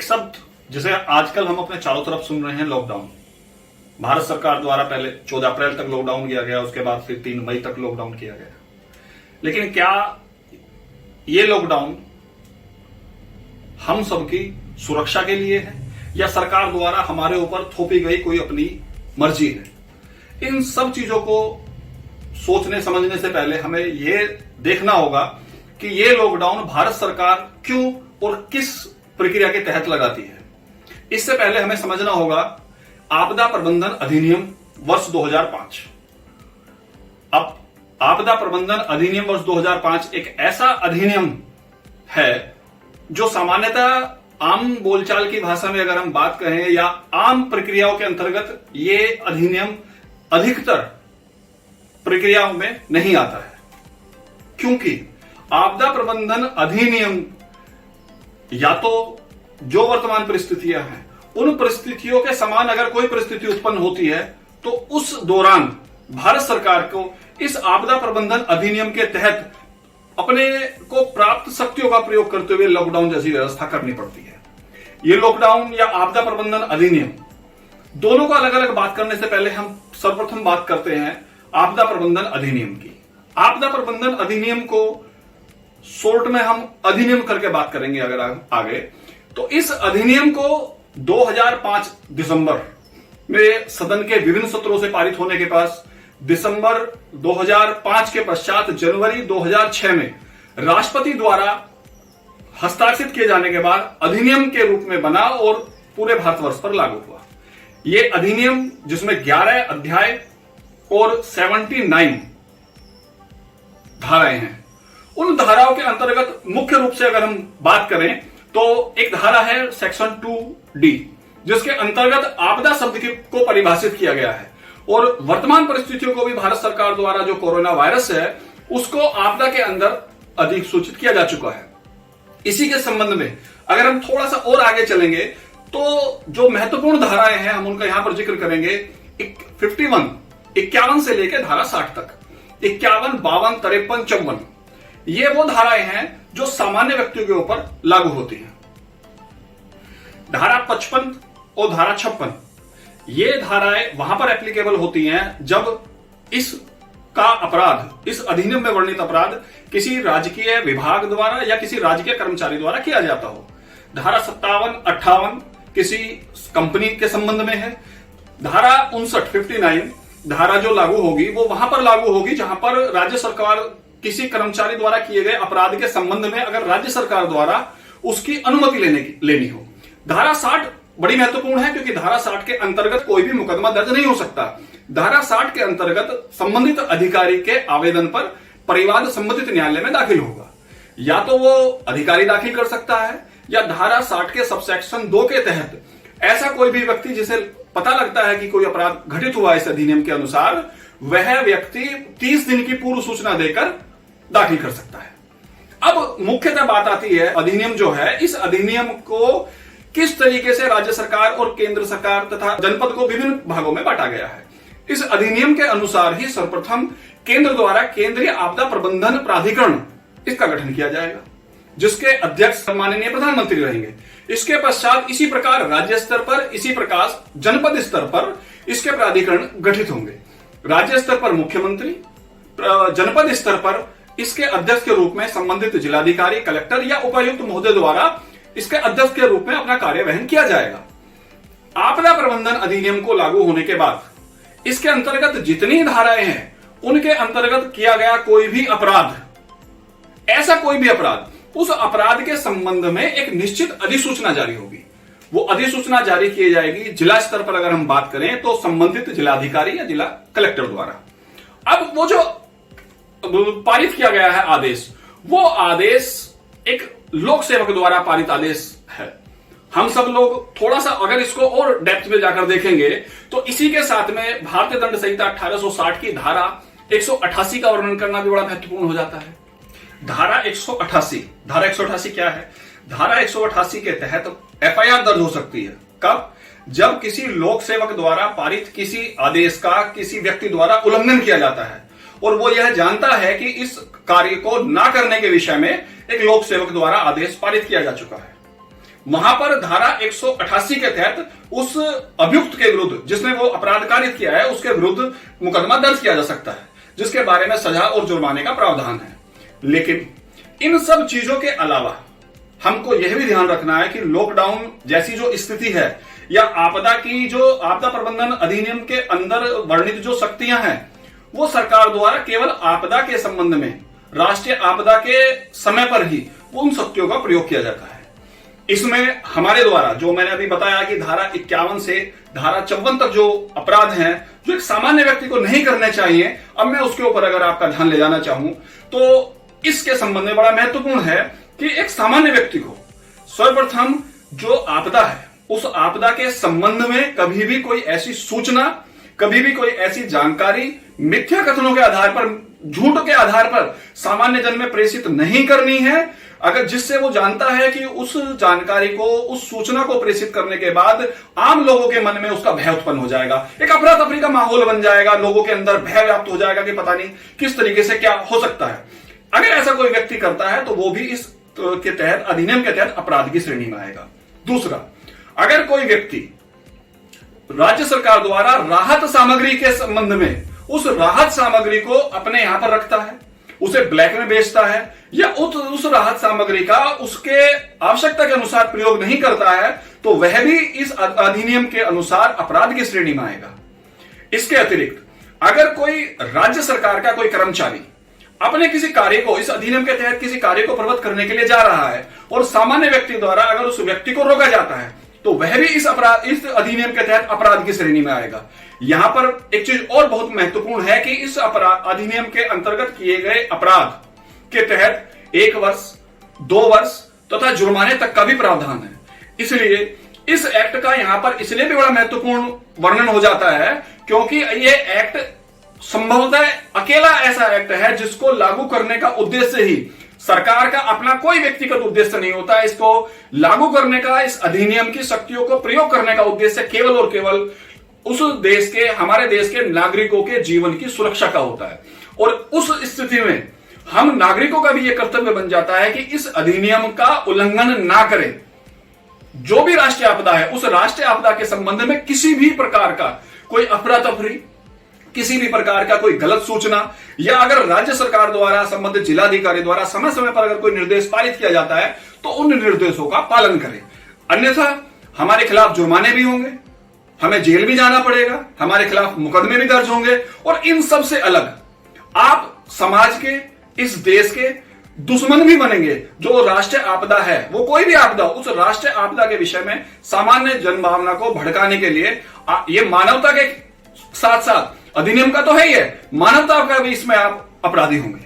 शब्द जिसे आजकल हम अपने चारों तरफ सुन रहे हैं, लॉकडाउन। भारत सरकार द्वारा पहले 14 अप्रैल तक लॉकडाउन किया गया, उसके बाद फिर 3 मई तक लॉकडाउन किया गया। लेकिन क्या ये लॉकडाउन हम सबकी सुरक्षा के लिए है या सरकार द्वारा हमारे ऊपर थोपी गई कोई अपनी मर्जी है? इन सब चीजों को सोचने समझने से पहले हमें यह देखना होगा कि ये लॉकडाउन भारत सरकार क्यों और किस प्रक्रिया के तहत लगाती है। इससे पहले हमें समझना होगा आपदा प्रबंधन अधिनियम वर्ष 2005। अब आपदा प्रबंधन अधिनियम वर्ष 2005 एक ऐसा अधिनियम है जो सामान्यतः आम बोलचाल की भाषा में अगर हम बात करें या आम प्रक्रियाओं के अंतर्गत ये अधिनियम अधिकतर प्रक्रियाओं में नहीं आता है, क्योंकि आपदा प्रबंधन अधिनियम या तो जो वर्तमान परिस्थितियां हैं उन परिस्थितियों के समान अगर कोई परिस्थिति उत्पन्न होती है तो उस दौरान भारत सरकार को इस आपदा प्रबंधन अधिनियम के तहत अपने को प्राप्त शक्तियों का प्रयोग करते हुए लॉकडाउन जैसी व्यवस्था करनी पड़ती है। ये लॉकडाउन या आपदा प्रबंधन अधिनियम दोनों को अलग अलग बात करने से पहले हम सर्वप्रथम बात करते हैं आपदा प्रबंधन अधिनियम की। आपदा प्रबंधन अधिनियम को शॉर्ट में हम अधिनियम करके बात करेंगे अगर आगे, तो इस अधिनियम को 2005 दिसंबर में सदन के विभिन्न सत्रों से पारित होने के पास दिसंबर 2005 के पश्चात जनवरी 2006 में राष्ट्रपति द्वारा हस्ताक्षरित किए जाने के बाद अधिनियम के रूप में बना और पूरे भारतवर्ष पर लागू हुआ। यह अधिनियम जिसमें 11 अध्याय और 79 धाराएं हैं, उन धाराओं के अंतर्गत मुख्य रूप से अगर हम बात करें तो एक धारा है सेक्शन 2D, जिसके अंतर्गत आपदा शब्द को परिभाषित किया गया है और वर्तमान परिस्थितियों को भी भारत सरकार द्वारा जो कोरोना वायरस है उसको आपदा के अंदर अधिक सूचित किया जा चुका है। इसी के संबंध में अगर हम थोड़ा सा और आगे चलेंगे तो जो महत्वपूर्ण धाराएं हैं हम उनका यहां पर जिक्र करेंगे। 51 से लेकर धारा 60 तक, 51, 52, 53, 54 ये वो धाराएं हैं जो सामान्य व्यक्तियों के ऊपर लागू होती हैं। धारा 55 और धारा 56 ये धाराएं वहां पर एप्लीकेबल होती हैं जब इस अधिनियम में वर्णित अपराध किसी राजकीय विभाग द्वारा या किसी राजकीय कर्मचारी द्वारा किया जाता हो। धारा 57, 58 किसी कंपनी के संबंध में है। धारा 59 धारा जो लागू होगी वो वहां पर लागू होगी जहां पर राज्य सरकार किसी कर्मचारी द्वारा किए गए अपराध के संबंध में अगर राज्य सरकार द्वारा उसकी अनुमति लेनी हो। धारा 60 बड़ी महत्वपूर्ण है क्योंकि धारा 60 के अंतर्गत कोई भी मुकदमा दर्ज नहीं हो सकता। धारा 60 के अंतर्गत संबंधित अधिकारी के आवेदन पर परिवाद संबंधित न्यायालय में दाखिल होगा। या तो वो अधिकारी दाखिल कर सकता है या धारा 60 के सबसेक्शन 2 के तहत ऐसा कोई भी व्यक्ति जिसे पता लगता है कि कोई अपराध घटित हुआ इस अधिनियम के अनुसार, वह व्यक्ति 30 दिन की पूर्व सूचना देकर दाखिल कर सकता है। अब मुख्यतः बात आती है अधिनियम जो है, इस अधिनियम को किस तरीके से राज्य सरकार और केंद्र सरकार तथा जनपद को विभिन्न भागों में बांटा गया है। इस अधिनियम के अनुसार ही सर्वप्रथम केंद्र द्वारा केंद्रीय आपदा प्रबंधन प्राधिकरण इसका गठन किया जाएगा, जिसके अध्यक्ष माननीय प्रधानमंत्री रहेंगे। इसके पश्चात इसी प्रकार राज्य स्तर पर, इसी प्रकार जनपद स्तर पर इसके प्राधिकरण गठित होंगे। राज्य स्तर पर मुख्यमंत्री, जनपद स्तर पर इसके अध्यक्ष के रूप में संबंधित जिलाधिकारी, कलेक्टर या उपायुक्त महोदय द्वारा इसके अध्यक्ष के रूप में अपना कार्यवहन किया जाएगा। आपदा प्रबंधन अधिनियम को लागू होने के बाद इसके अंतर्गत जितनी धाराएं हैं उनके अंतर्गत किया गया कोई भी अपराध, ऐसा कोई भी अपराध, उस अपराध के संबंध में एक निश्चित अधिसूचना जारी होगी। वो अधिसूचना जारी की जाएगी जिला स्तर पर अगर हम बात करें तो संबंधित जिलाधिकारी या जिला कलेक्टर द्वारा। अब वो जो पारित किया गया है आदेश, वो आदेश एक लोक सेवक द्वारा पारित आदेश है। हम सब लोग थोड़ा सा अगर इसको और डेप्थ में जाकर देखेंगे तो इसी के साथ में भारतीय दंड संहिता 1860 की धारा 188 का वर्णन करना भी बड़ा महत्वपूर्ण हो जाता है। धारा 188 क्या है? धारा 188 के तहत एफआईआर दर्ज हो सकती है। कब? जब किसी लोक सेवक द्वारा पारित किसी आदेश का किसी व्यक्ति द्वारा उल्लंघन किया जाता है और वो यह जानता है कि इस कार्य को ना करने के विषय में एक लोक सेवक द्वारा आदेश पारित किया जा चुका है। वहां पर धारा 188 के तहत उस अभियुक्त के विरुद्ध, जिसने वो अपराध कारित किया है, उसके विरुद्ध मुकदमा दर्ज किया जा सकता है, जिसके बारे में सजा और जुर्माने का प्रावधान है। लेकिन इन सब चीजों के अलावा हमको यह भी ध्यान रखना है कि लॉकडाउन जैसी जो स्थिति है या आपदा की जो आपदा प्रबंधन अधिनियम के अंदर वर्णित जो शक्तियां हैं, वो सरकार द्वारा केवल आपदा के संबंध में, राष्ट्रीय आपदा के समय पर ही उन शक्तियों का प्रयोग किया जाता है। इसमें हमारे द्वारा जो मैंने अभी बताया कि धारा 51 से धारा 54 तक जो अपराध हैं, जो एक सामान्य व्यक्ति को नहीं करने चाहिए, अब मैं उसके ऊपर अगर आपका ध्यान ले जाना चाहूं तो इसके संबंध में बड़ा महत्वपूर्ण है कि एक सामान्य व्यक्ति को सर्वप्रथम जो आपदा है, उस आपदा के संबंध में कभी भी कोई ऐसी सूचना, कभी भी कोई ऐसी जानकारी मिथ्या कथनों के आधार पर, झूठ के आधार पर सामान्य जन में प्रेषित नहीं करनी है। अगर जिससे वो जानता है कि उस जानकारी को, उस सूचना को प्रेषित करने के बाद आम लोगों के मन में उसका भय उत्पन्न हो जाएगा, एक अफरा तफरी का माहौल बन जाएगा, लोगों के अंदर भय व्याप्त हो जाएगा कि पता नहीं किस तरीके से क्या हो सकता है। अगर ऐसा कोई व्यक्ति करता है तो वो भी इस के तहत, अधिनियम के तहत अपराध की श्रेणी में आएगा। दूसरा, अगर कोई व्यक्ति राज्य सरकार द्वारा राहत सामग्री के संबंध में उस राहत सामग्री को अपने यहां पर रखता है, उसे ब्लैक में बेचता है, या उस राहत सामग्री का उसके आवश्यकता के अनुसार प्रयोग नहीं करता है, तो वह भी इस अधिनियम के अनुसार अपराध की श्रेणी में आएगा। इसके अतिरिक्त अगर कोई राज्य सरकार का कोई कर्मचारी अपने किसी कार्य को, इस अधिनियम के तहत किसी कार्य को प्रवृत्त करने के लिए जा रहा है और सामान्य व्यक्ति द्वारा अगर उस व्यक्ति को रोका जाता है, तो वह भी इस अधिनियम के तहत अपराध की श्रेणी में आएगा। यहां पर एक चीज और बहुत महत्वपूर्ण है कि इस अधिनियम के अंतर्गत किए गए अपराध के तहत 1 वर्ष, 2 वर्ष तथा जुर्माने तक का भी प्रावधान है। इसलिए इस एक्ट का यहां पर इसलिए भी बड़ा महत्वपूर्ण वर्णन हो जाता है क्योंकि यह एक्ट संभवतः अकेला ऐसा एक्ट है जिसको लागू करने का उद्देश्य ही सरकार का अपना कोई व्यक्तिगत उद्देश्य नहीं होता है। इसको लागू करने का, इस अधिनियम की शक्तियों को प्रयोग करने का उद्देश्य केवल और केवल उस देश के, हमारे देश के नागरिकों के जीवन की सुरक्षा का होता है। और उस स्थिति में हम नागरिकों का भी यह कर्तव्य बन जाता है कि इस अधिनियम का उल्लंघन ना करें। जो भी राष्ट्रीय आपदा है, उस राष्ट्रीय आपदा के संबंध में किसी भी प्रकार का कोई अफरा तफरी, किसी भी प्रकार का कोई गलत सूचना, या अगर राज्य सरकार द्वारा, संबंधित जिलाधिकारी द्वारा समय समय पर अगर कोई निर्देश पारित किया जाता है तो उन निर्देशों का पालन करें। अन्यथा हमारे खिलाफ जुर्माने भी होंगे, हमें जेल भी जाना पड़ेगा, हमारे खिलाफ मुकदमे भी दर्ज होंगे, और इन सब से अलग आप समाज के, इस देश के दुश्मन भी बनेंगे। जो राष्ट्रीय आपदा है, वो कोई भी आपदा, उस राष्ट्रीय आपदा के विषय में सामान्य जनभावना को भड़काने के लिए ये मानवता के साथ साथ, अधिनियम का तो है ही है, मानवता का भी इसमें आप अपराधी होंगे।